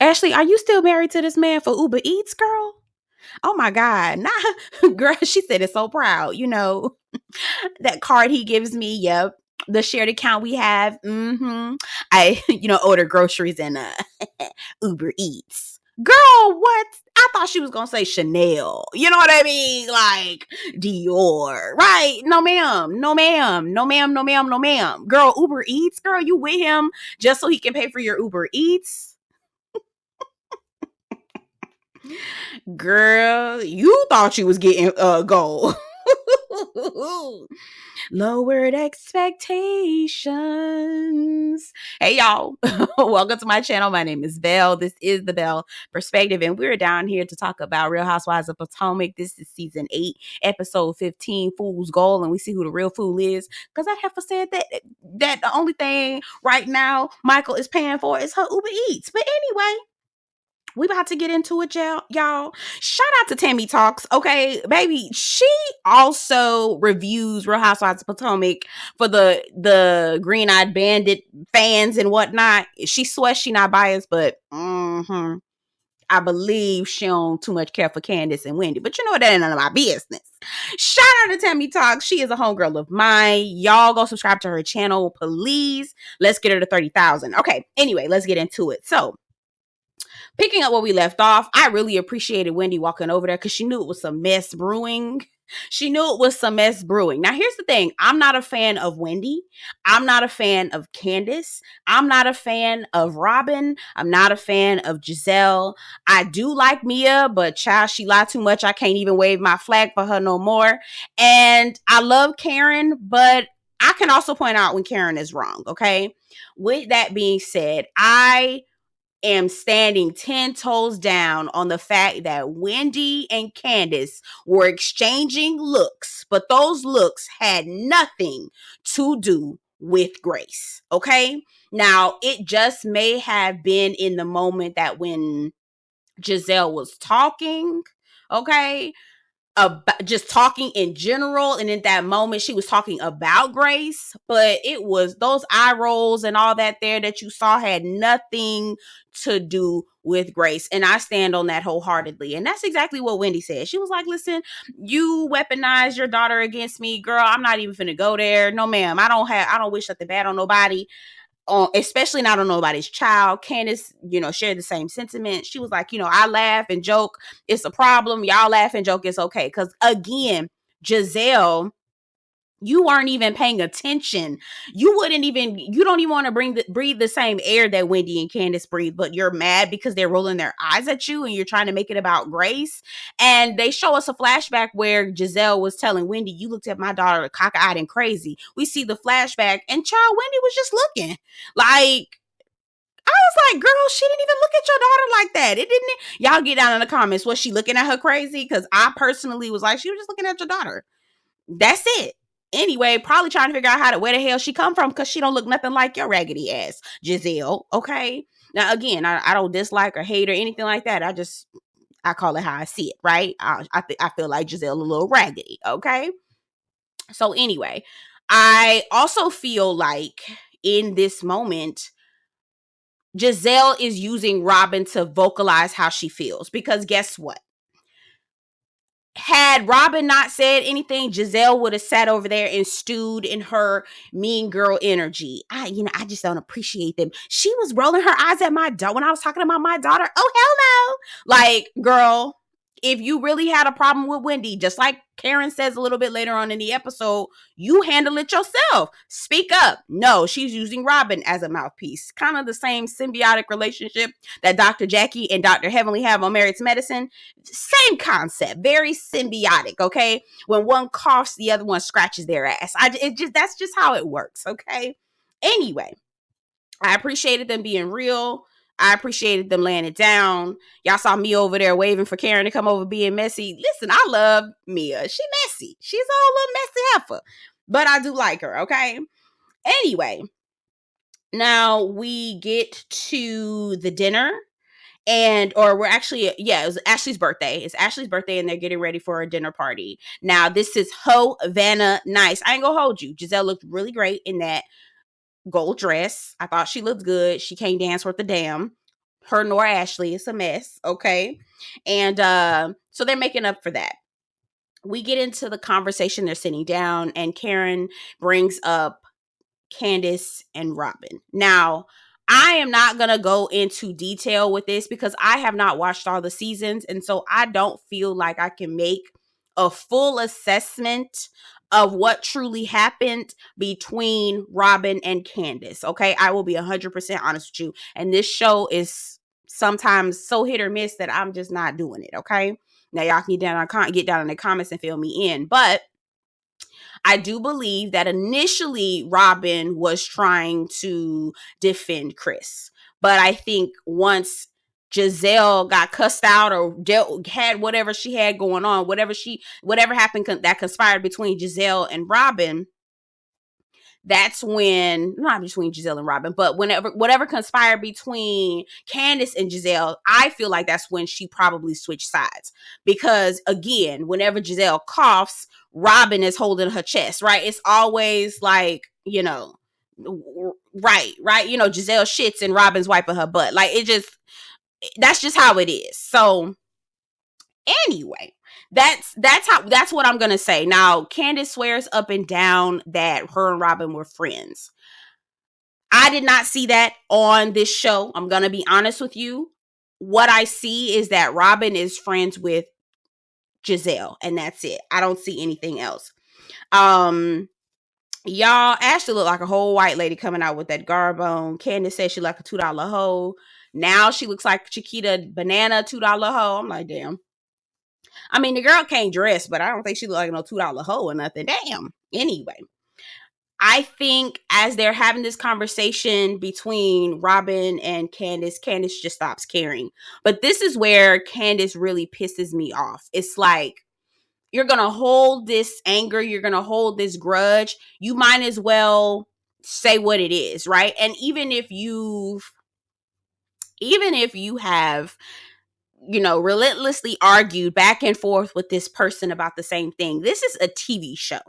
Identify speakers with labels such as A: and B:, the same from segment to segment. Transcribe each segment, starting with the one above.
A: Ashley, are you still married to this man for Uber Eats, girl? Oh my God. Nah, girl, she said it's so proud. That card he gives me, yep. The shared account we have. I, order groceries and Uber Eats. Girl, what? I thought she was gonna say Chanel. You know what I mean? Like Dior. Right. No, ma'am. No, ma'am. No, ma'am. No, ma'am. No, ma'am. Girl, Uber Eats, girl, you with him just so he can pay for your Uber Eats? Girl, you thought you was getting gold. Lowered expectations. Hey y'all, welcome to my channel. My name is Belle. This is the Belle Perspective, and we're down here to talk about Real Housewives of Potomac. This is season 8, episode 15, Fool's Gold, and we see who the real fool is. Because I have said that the only thing right now Michael is paying for is her Uber Eats. But anyway, we about to get into it, y'all. Shout out to Tammy Talks, okay, baby. She also reviews Real Housewives of Potomac for the Green Eyed Bandit fans and whatnot. She swears she not biased, but I believe she don't too much care for Candiace and Wendy. But that ain't none of my business. Shout out to Tammy Talks. She is a homegirl of mine. Y'all go subscribe to her channel, please. Let's get her to 30,000. Okay, anyway, let's get into it. So, picking up where we left off, I really appreciated Wendy walking over there because she knew it was some mess brewing. Now, here's the thing. I'm not a fan of Wendy. I'm not a fan of Candiace. I'm not a fan of Robin. I'm not a fan of Gizelle. I do like Mia, but child, she lied too much. I can't even wave my flag for her no more. And I love Karen, but I can also point out when Karen is wrong, okay? With that being said, I am standing 10 toes down on the fact that Wendy and Candiace were exchanging looks, but those looks had nothing to do with Grace. Okay. Now, it just may have been in the moment that when Gizelle was talking, okay, about just talking in general, and in that moment she was talking about Grace, but it was those eye rolls and all that there that you saw had nothing to do with Grace, and I stand on that wholeheartedly. And that's exactly what Wendy said. She was like, listen, you weaponized your daughter against me, girl. I'm not even finna go there. No ma'am, I don't wish nothing bad on nobody, especially not on nobody's child. Candiace, shared the same sentiment. She was like, I laugh and joke. It's a problem. Y'all laugh and joke. It's okay. Because again, Gizelle, you weren't even paying attention. You don't even want to breathe the same air that Wendy and Candiace breathe, but you're mad because they're rolling their eyes at you and you're trying to make it about Grace. And they show us a flashback where Gizelle was telling Wendy, you looked at my daughter cockeyed and crazy. We see the flashback and child, Wendy was just looking like, I was like, girl, she didn't even look at your daughter like that. It didn't. Y'all get down in the comments. Was she looking at her crazy? Because I personally was like, she was just looking at your daughter. That's it. Anyway, probably trying to figure out where the hell she come from, because she don't look nothing like your raggedy ass, Gizelle. Okay. Now, again, I don't dislike or hate or anything like that. I call it how I see it, right? I feel like Gizelle a little raggedy. Okay. So anyway, I also feel like in this moment, Gizelle is using Robin to vocalize how she feels, because guess what? Had Robin not said anything, Gizelle would have sat over there and stewed in her mean girl energy. I just don't appreciate them. She was rolling her eyes at my daughter when I was talking about my daughter. Oh, hell no. Like, girl, if you really had a problem with Wendy, just like Karen says a little bit later on in the episode, you handle it yourself. Speak up. No, she's using Robin as a mouthpiece. Kind of the same symbiotic relationship that Dr. Jackie and Dr. Heavenly have on Married to Medicine. Same concept. Very symbiotic, okay? When one coughs, the other one scratches their ass. That's just how it works, okay? Anyway, I appreciated them being real. I appreciated them laying it down. Y'all saw me over there waving for Karen to come over being messy. Listen, I love Mia. She messy. She's a whole little messy heifer. But I do like her, okay? Anyway, now we get to the dinner. It was Ashley's birthday. It's Ashley's birthday and they're getting ready for a dinner party. Now, this is Havana nice. I ain't gonna hold you. Gizelle looked really great in that gold dress. I thought she looked good. She can't dance worth a damn. Her nor Ashley. It's a mess. Okay. And so they're making up for that. We get into the conversation. They're sitting down, and Karen brings up Candiace and Robin. Now, I am not going to go into detail with this because I have not watched all the seasons. And so I don't feel like I can make a full assessment of what truly happened between Robin and Candiace. Okay. I will be 100% honest with you. And this show is sometimes so hit or miss that I'm just not doing it. Okay. Now y'all can get down in the comments and fill me in. But I do believe that initially Robin was trying to defend Chris. But I think once Gizelle got cussed out or had whatever she had going on, whatever happened that conspired between Gizelle and Robin, that's when, not between Gizelle and Robin, but whatever conspired between Candiace and Gizelle, I feel like that's when she probably switched sides. Because again, whenever Gizelle coughs, Robin is holding her chest, right? It's always like, right. Gizelle shits and Robin's wiping her butt. Like that's just how it is. So anyway, that's what I'm gonna say. Now, Candiace swears up and down that her and Robin were friends. I did not see that on this show. I'm gonna be honest with you. What I see is that Robin is friends with Gizelle, and that's it. I don't see anything else. Y'all, Ashley looked like a whole white lady coming out with that garb on. Candiace said she like a $2 hoe. Now she looks like Chiquita Banana $2 hoe. I'm like, damn. I mean, the girl can't dress, but I don't think she look like no $2 hoe or nothing. Damn. Anyway, I think as they're having this conversation between Robin and Candiace just stops caring. But this is where Candiace really pisses me off. It's like, you're going to hold this anger. You're going to hold this grudge. You might as well say what it is, right? And even if you have relentlessly argued back and forth with this person about the same thing. This is a TV show.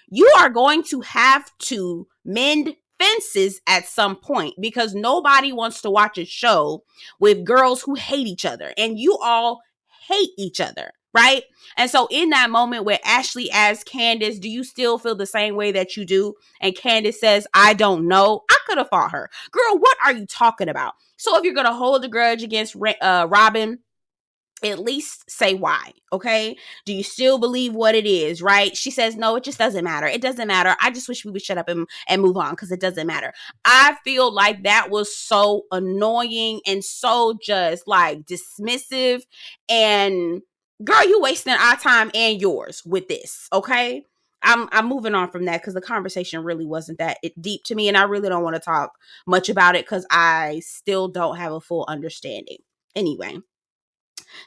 A: You are going to have to mend fences at some point because nobody wants to watch a show with girls who hate each other, and you all hate each other, right? And so in that moment where Ashley asks Candiace, do you still feel the same way that you do? And Candiace says, I don't know. I could have fought her. Girl, what are you talking about? So if you're going to hold a grudge against Robin, at least say why, okay? Do you still believe what it is, right? She says, no, it just doesn't matter. It doesn't matter. I just wish we would shut up and move on because it doesn't matter. I feel like that was so annoying and so just like dismissive. And girl, you wasting our time and yours with this, okay? I'm moving on from that because the conversation really wasn't that deep to me. And I really don't want to talk much about it because I still don't have a full understanding. Anyway.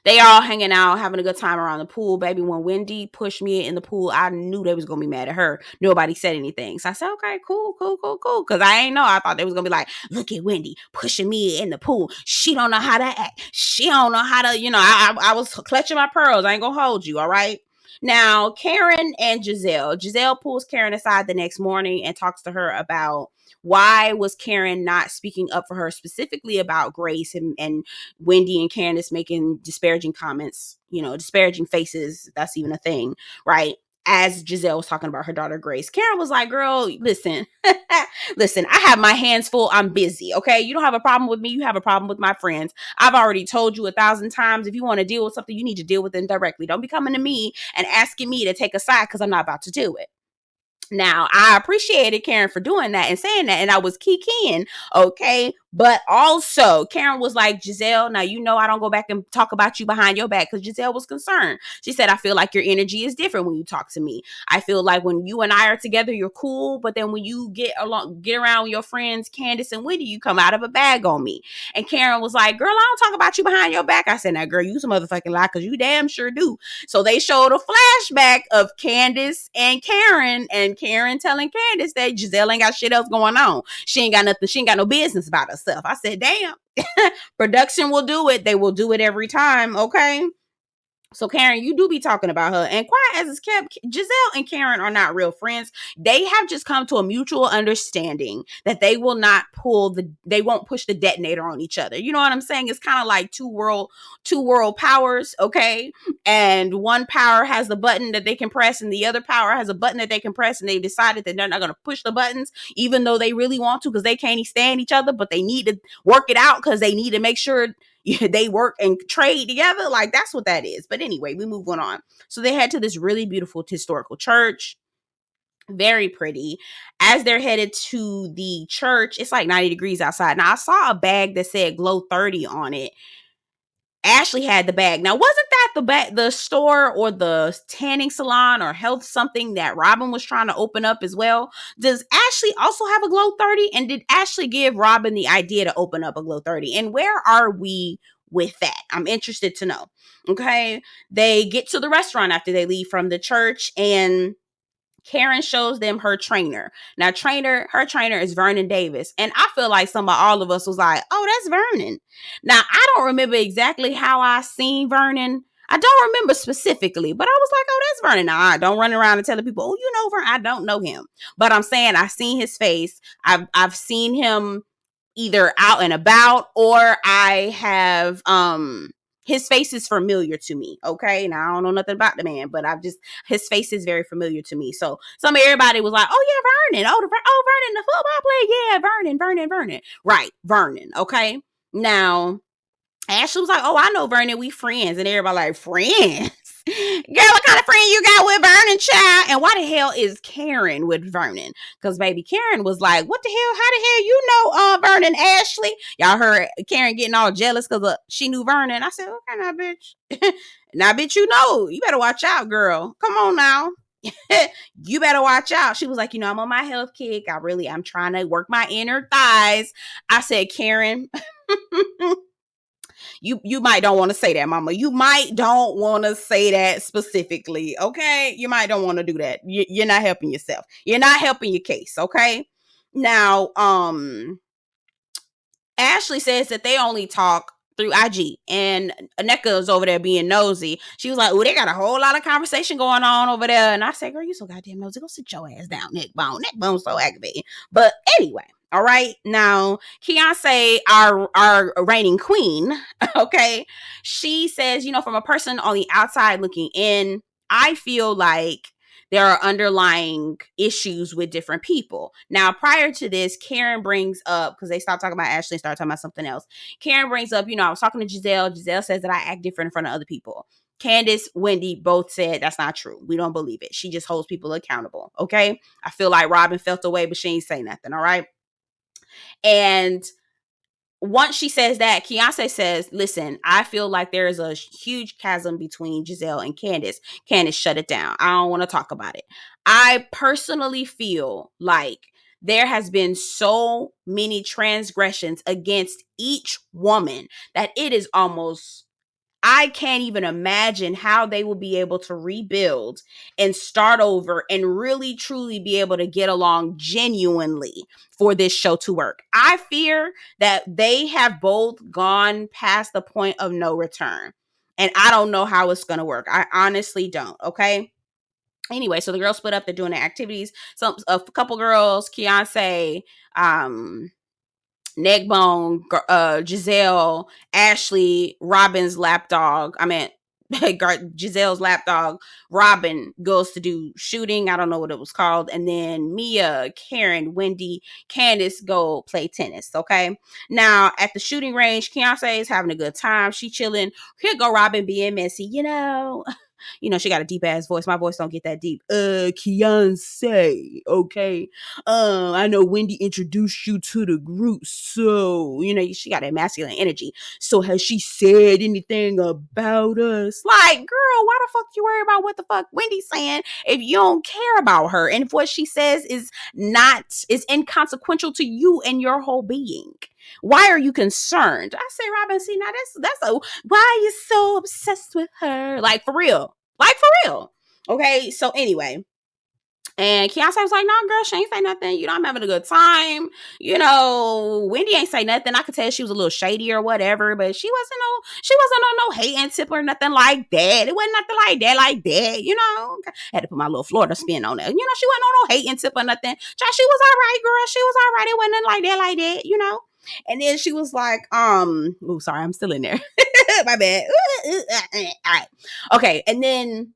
A: They all hanging out, having a good time around the pool. Baby, when Wendy pushed me in the pool, I knew they was going to be mad at her. Nobody said anything. So I said, okay, cool. Because I ain't know. I thought they was going to be like, look at Wendy pushing me in the pool. She don't know how to act. She don't know how to, I was clutching my pearls. I ain't going to hold you, all right? Now, Karen and Gizelle pulls Karen aside the next morning and talks to her about why was Karen not speaking up for her, specifically about Grace and Wendy and Candiace making disparaging comments, disparaging faces. That's even a thing, right? As Gizelle was talking about her daughter, Grace, Karen was like, girl, listen, I have my hands full. I'm busy. Okay. You don't have a problem with me. You have a problem with my friends. I've already told you 1,000 times. If you want to deal with something, you need to deal with it directly. Don't be coming to me and asking me to take a side because I'm not about to do it. Now, I appreciated Karen for doing that and saying that, and I was keying, okay? But also, Karen was like, Gizelle, now I don't go back and talk about you behind your back, because Gizelle was concerned. She said, I feel like your energy is different when you talk to me. I feel like when you and I are together, you're cool, but then when you get around with your friends, Candiace and Wendy, you come out of a bag on me. And Karen was like, girl, I don't talk about you behind your back. I said, now, girl, you some motherfucking lie, because you damn sure do. So they showed a flashback of Candiace and Karen telling Candiace that Gizelle ain't got shit else going on. She ain't got nothing. She ain't got no business about herself. I said, damn, production will do it. They will do it every time. Okay. So Karen, you do be talking about her, and quiet as it's kept, Gizelle and Karen are not real friends. They have just come to a mutual understanding that they won't push the detonator on each other. You know what I'm saying? It's kind of like two world powers, okay? And one power has the button that they can press, and the other power has a button that they can press, and they've decided that they're not going to push the buttons, even though they really want to, because they can't stand each other, but they need to work it out because they need to make sure they work and trade together. Like, that's what that is. But anyway, we move on. So they head to this really beautiful historical church. Very pretty. As they're headed to the church, it's like 90 degrees outside. Now, I saw a bag that said Glow 30 on it. Ashley had the bag. Now, wasn't that the store or the tanning salon or health something that Robin was trying to open up as well? Does Ashley also have a Glow 30? And did Ashley give Robin the idea to open up a Glow 30? And where are we with that? I'm interested to know. Okay. They get to the restaurant after they leave from the church, and Karen shows them her trainer. Now, her trainer is Vernon Davis. And I feel like all of us was like, oh, that's Vernon. Now, I don't remember exactly how I seen Vernon. I don't remember specifically, but I was like, oh, that's Vernon. Now, I don't run around and telling people, oh, you know Vernon. I don't know him. But I'm saying I seen his face. I've seen him either out and about, or I have his face is familiar to me. Okay. Now I don't know nothing about the man, but his face is very familiar to me. So everybody was like, oh yeah, Vernon. Vernon, the football player. Yeah, Vernon. Right. Vernon. Okay. Now, Ashley was like, oh, I know Vernon. We friends. And everybody like, friends? Girl, what kind of friend you got with Vernon, child? And why the hell is Karen with Vernon? Because baby Karen was like, what the hell? How the hell you know Vernon, Ashley? Y'all heard Karen getting all jealous because she knew Vernon. I said, okay, now, bitch. Now, bitch, you know. You better watch out, girl. Come on now. You better watch out. She was like, I'm on my health kick. I'm trying to work my inner thighs. I said, Karen, you might don't want to say that, mama. You might don't want to say that specifically, okay? You might don't want to do that. You're not helping yourself. You're not helping your case, okay? Now, Ashley says that they only talk through IG, and Aneka's over there being nosy. She was like, oh, they got a whole lot of conversation going on over there. And I said, girl, you so goddamn nosy. Go sit your ass down, Neckbone. Neckbone's so aggravating. But anyway, all right. Now, Keonce, our reigning queen, okay, she says, from a person on the outside looking in, I feel like there are underlying issues with different people. Now, prior to this, Karen brings up, because they stopped talking about Ashley and started talking about something else. Karen brings up, I was talking to Gizelle. Gizelle says that I act different in front of other people. Candiace, Wendy both said that's not true. We don't believe it. She just holds people accountable. Okay. I feel like Robin felt away, but she ain't say nothing. All right. And once she says that, Keonce says, listen, I feel like there is a huge chasm between Gizelle and Candiace. Candiace, shut it down. I don't want to talk about it. I personally feel like there has been so many transgressions against each woman that it is almost, I can't even imagine how they will be able to rebuild and start over and really truly be able to get along genuinely for this show to work. I fear that they have both gone past the point of no return. And I don't know how it's going to work. I honestly don't. Okay. Anyway, so the girls split up. They're doing their activities. So a couple girls, Keonce, Neckbone, Gizelle, Ashley, Robin's lapdog. Gizelle's lapdog, Robin, goes to do shooting. I don't know what it was called. And then Mia, Karen, Wendy, Candiace go play tennis. Okay. Now at the shooting range, Keonce is having a good time. She chilling. Here go Robin being messy. She got a deep ass voice. My voice don't get that deep. Keonce, okay. I know Wendy introduced you to the group, so she got that masculine energy. So has she said anything about us? Like, girl, why the fuck you worry about what the fuck Wendy's saying if you don't care about her and if what she says is inconsequential to you and your whole being? Why are you concerned? I say, Robin, see, now why are you so obsessed with her? Like, for real. Okay, so anyway, And Keontae was like, no, girl, she ain't say nothing. I'm having a good time. Wendy ain't say nothing. I could tell she was a little shady or whatever, but she wasn't on no hating tip or nothing like that. It wasn't nothing like that. Had to put my little Florida spin on it. She wasn't on no hating tip or nothing. She was all right, girl. She was all right. It wasn't nothing like that. And then she was like, sorry, I'm still in there. My bad. All right. Okay. And then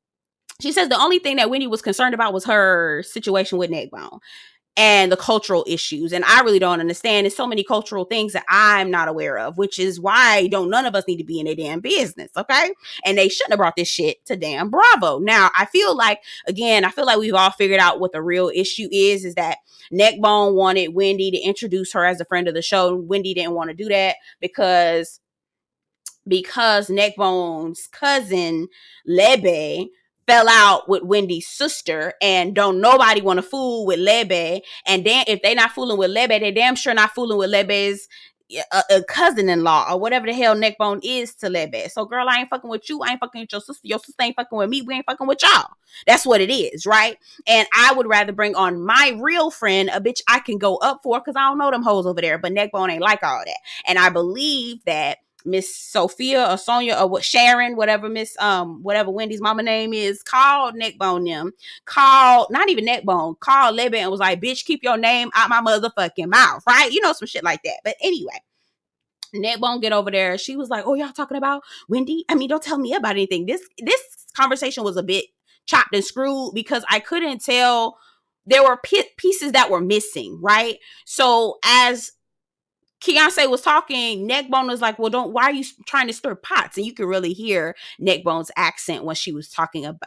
A: she says the only thing that Wendy was concerned about was her situation with Neckbone and the cultural issues. And I really don't understand. There's so many cultural things that I'm not aware of, which is why none of us need to be in their damn business, okay? And they shouldn't have brought this shit to damn Bravo. Now, I feel like we've all figured out what the real issue is that Neckbone wanted Wendy to introduce her as a friend of the show. Wendy didn't want to do that because Neckbone's cousin, Lebe, fell out with Wendy's sister, and don't nobody want to fool with Lebe. And then if they not fooling with Lebe, they damn sure not fooling with Lebe's a cousin-in-law or whatever the hell Neckbone is to Lebe. So, girl, I ain't fucking with you. I ain't fucking with your sister. Your sister ain't fucking with me. We ain't fucking with y'all. That's what it is, right? And I would rather bring on my real friend, a bitch I can go up for, because I don't know them hoes over there. But Neckbone ain't like all that. And I believe that Miss Sophia or Sonia or Sharon, whatever whatever Wendy's mama name is, called Neckbone not even Neckbone, called Lebe and was like, bitch, keep your name out my motherfucking mouth, right? Some shit like that. But anyway, Neckbone get over there. She was like, oh, y'all talking about Wendy? I mean, don't tell me about anything. This conversation was a bit chopped and screwed because I couldn't tell. There were pieces that were missing, right? So as Keontae was talking, Neckbone was like, well, why are you trying to stir pots? And you could really hear Neckbone's accent when she was talking to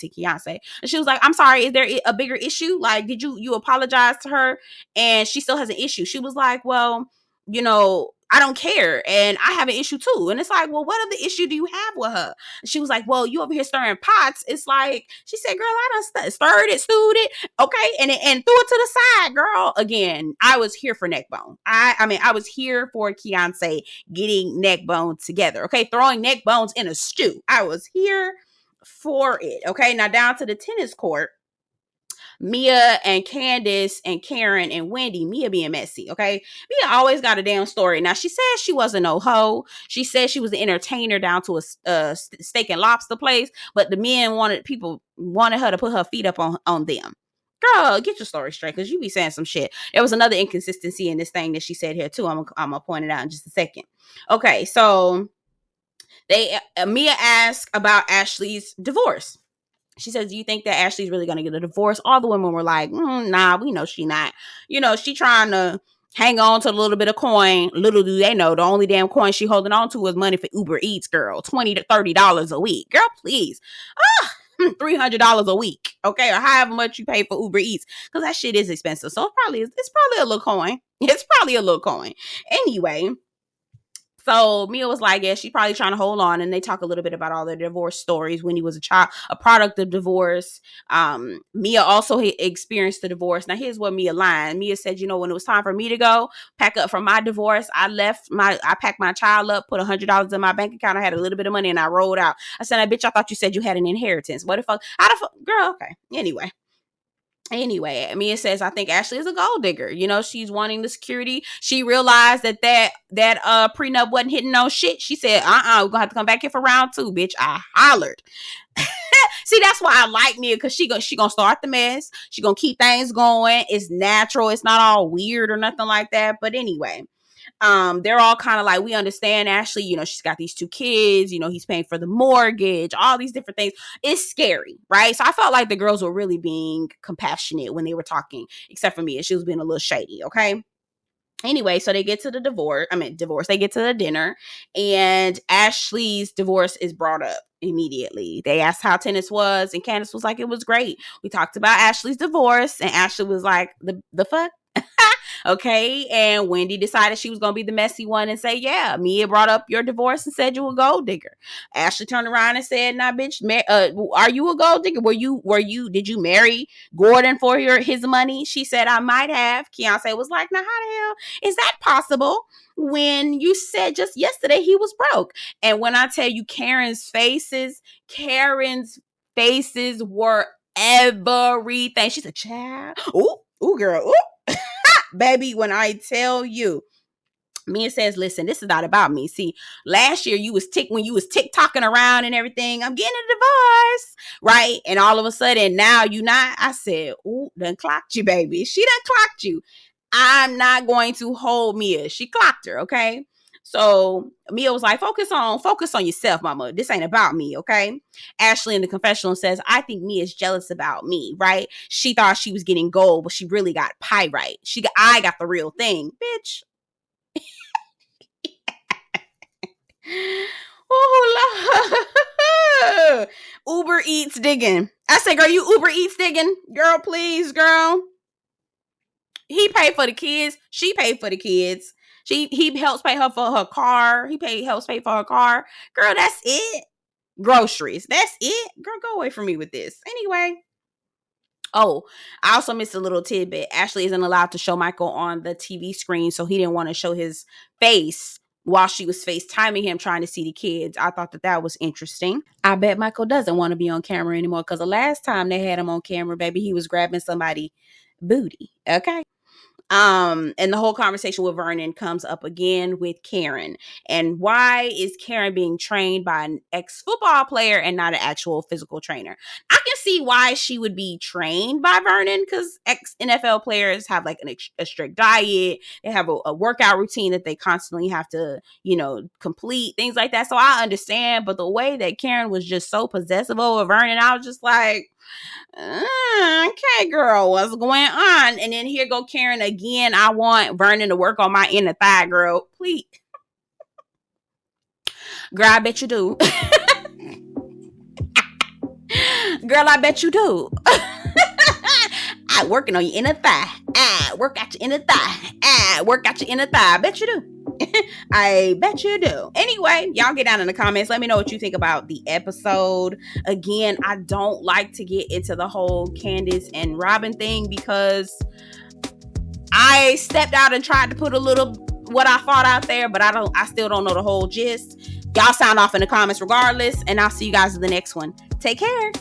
A: Keontae. And she was like, I'm sorry, is there a bigger issue? Like, did you apologize to her? And she still has an issue. She was like, well, I don't care. And I have an issue too. And it's like, well, what other issue do you have with her? And she was like, well, you over here stirring pots. It's like, she said, girl, I done stirred it, stewed it. Okay. And threw it to the side, girl. Again, I was here for Neckbone. I was here for Keontae getting Neckbone together. Okay. Throwing Neckbones in a stew. I was here for it. Okay. Now down to the tennis court. Mia and Candiace and Karen and Wendy, Mia being messy, okay? Mia always got a damn story. Now, she said she wasn't no hoe. She said she was an entertainer down to a steak and lobster place, but the men wanted her to put her feet up on them. Girl, get your story straight, because you be saying some shit. There was another inconsistency in this thing that she said here, too. I'm gonna point it out in just a second. Okay, so Mia asked about Ashley's divorce. She says, do you think that Ashley's really going to get a divorce? All the women were like, nah, we know she not. She trying to hang on to a little bit of coin. Little do they know, the only damn coin she holding on to is money for Uber Eats, girl. $20 to $30 a week. Girl, please. $300 a week, okay? Or however much you pay for Uber Eats. Because that shit is expensive. So it's probably a little coin. It's probably a little coin. Anyway. So Mia was like, yeah, she's probably trying to hold on. And they talk a little bit about all their divorce stories when he was a child, a product of divorce. Mia also experienced the divorce. Now, here's what Mia lied. Mia said, when it was time for me to go pack up from my divorce, I packed my child up, put $100 in my bank account. I had a little bit of money and I rolled out. I said, bitch, I thought you said you had an inheritance. What the fuck? How the fuck? Girl, okay. Anyway, Mia says, I think Ashley is a gold digger. She's wanting the security. She realized that prenup wasn't hitting no shit. She said, we're gonna have to come back here for round 2, bitch. I hollered. See, that's why I like Mia, because she gonna start the mess. She gonna keep things going. It's natural. It's not all weird or nothing like that. But anyway, they're all kind of like, we understand Ashley, she's got these 2 kids, he's paying for the mortgage, all these different things. It's scary, right? So I felt like the girls were really being compassionate when they were talking, except for me, and she was being a little shady, okay? Anyway, so they get to the divorce. They get to the dinner, and Ashley's divorce is brought up immediately. They asked how tennis was, and Candiace was like, it was great. We talked about Ashley's divorce, and Ashley was like, the fuck? Okay, and Wendy decided she was gonna be the messy one and say, yeah, Mia brought up your divorce and said you were a gold digger. Ashley turned around and said, nah, bitch, are you a gold digger? Did you marry Gordon for his money? She said, I might have. Keontae was like, now how the hell is that possible when you said just yesterday he was broke? And when I tell you Karen's faces were everything. She said, child. Ooh, girl. Ooh. Baby, when I tell you, Mia says, listen, this is not about me. See, last year when you was TikToking around and everything, I'm getting a divorce, right? And all of a sudden now you not. I said, ooh, done clocked you, baby. She done clocked you. I'm not going to hold Mia. She clocked her, okay? So Mia was like, focus on yourself, mama. This ain't about me, okay? Ashley in the confessional says, I think Mia's jealous about me, right? She thought she was getting gold, but she really got pyrite. I got the real thing, bitch. Oh, Uber Eats digging. I said, girl, you Uber Eats digging? Girl, please, girl. He paid for the kids. She paid for the kids. He helps pay her for her car. Helps pay for her car. Girl, that's it. Groceries. That's it. Girl, go away from me with this. Anyway. Oh, I also missed a little tidbit. Ashley isn't allowed to show Michael on the TV screen, so he didn't want to show his face while she was FaceTiming him trying to see the kids. I thought that was interesting. I bet Michael doesn't want to be on camera anymore because the last time they had him on camera, baby, he was grabbing somebody's booty. Okay. And the whole conversation with Vernon comes up again with Karen. And why is Karen being trained by an ex-football player and not an actual physical trainer? I can see why she would be trained by Vernon because ex-NFL players have like a strict diet. They have a workout routine that they constantly have to, complete, things like that. So I understand. But the way that Karen was just so possessive over Vernon, I was just like, okay, girl, what's going on? And then here go Karen again. I want Vernon to work on my inner thigh, girl. Please. Girl, I bet you do. Girl, I bet you do. I working on your inner thigh. Work out your inner thigh. Work out your inner thigh. I bet you do. I bet you do. Anyway, y'all get down in the comments. Let me know what you think about the episode. Again, I don't like to get into the whole Candiace and Robin thing because I stepped out and tried to put a little what I thought out there, but I still don't know the whole gist. Y'all sound off in the comments regardless, and I'll see you guys in the next one. Take care.